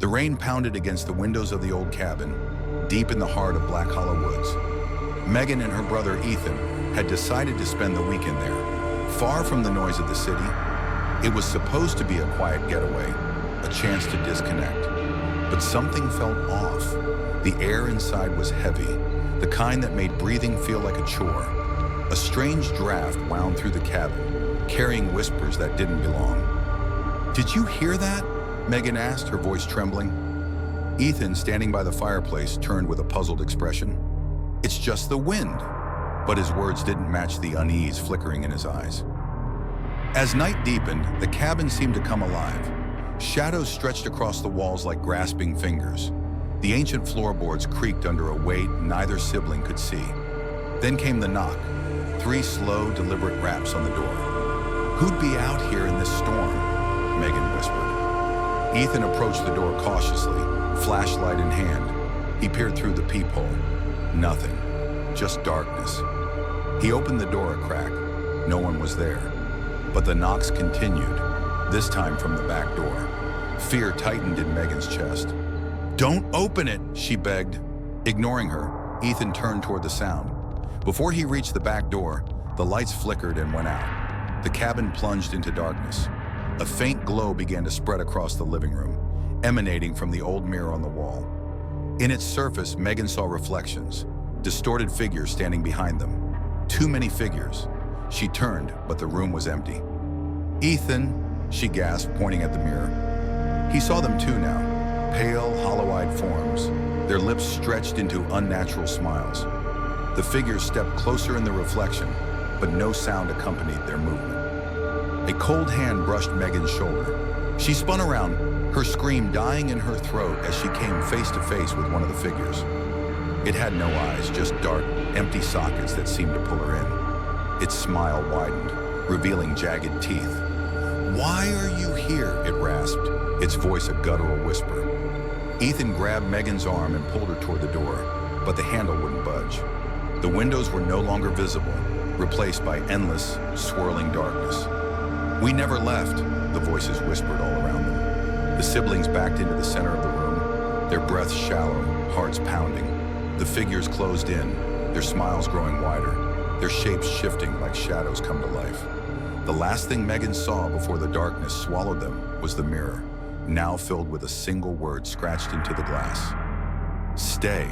The rain pounded against the windows of the old cabin, deep in the heart of Black Hollow Woods. Megan and her brother Ethan had decided to spend the weekend there, far from the noise of the city. It was supposed to be a quiet getaway, a chance to disconnect. But something felt off. The air inside was heavy, the kind that made breathing feel like a chore. A strange draft wound through the cabin, carrying whispers that didn't belong. "Did you hear that?" Megan asked, her voice trembling. Ethan, standing by the fireplace, turned with a puzzled expression. "It's just the wind." But his words didn't match the unease flickering in his eyes. As night deepened, the cabin seemed to come alive. Shadows stretched across the walls like grasping fingers. The ancient floorboards creaked under a weight neither sibling could see. Then came the knock, 3 slow, deliberate raps on the door. "Who'd be out here in this storm?" Megan whispered. Ethan approached the door cautiously, flashlight in hand. He peered through the peephole. Nothing, just darkness. He opened the door a crack. No one was there. But the knocks continued, this time from the back door. Fear tightened in Megan's chest. "Don't open it," she begged. Ignoring her, Ethan turned toward the sound. Before he reached the back door, the lights flickered and went out. The cabin plunged into darkness. A faint glow began to spread across the living room, emanating from the old mirror on the wall. In its surface, Megan saw reflections, distorted figures standing behind them. Too many figures. She turned, but the room was empty. "Ethan," she gasped, pointing at the mirror. He saw them too now, pale, hollow-eyed forms, their lips stretched into unnatural smiles. The figures stepped closer in the reflection, but no sound accompanied their movement. A cold hand brushed Megan's shoulder. She spun around, her scream dying in her throat as she came face to face with one of the figures. It had no eyes, just dark, empty sockets that seemed to pull her in. Its smile widened, revealing jagged teeth. "Why are you here?" it rasped, its voice a guttural whisper. Ethan grabbed Megan's arm and pulled her toward the door, but the handle wouldn't budge. The windows were no longer visible, replaced by endless, swirling darkness. "We never left," the voices whispered all around them. The siblings backed into the center of the room, their breaths shallow, hearts pounding. The figures closed in, their smiles growing wider, their shapes shifting like shadows come to life. The last thing Megan saw before the darkness swallowed them was the mirror, now filled with a single word scratched into the glass. "Stay."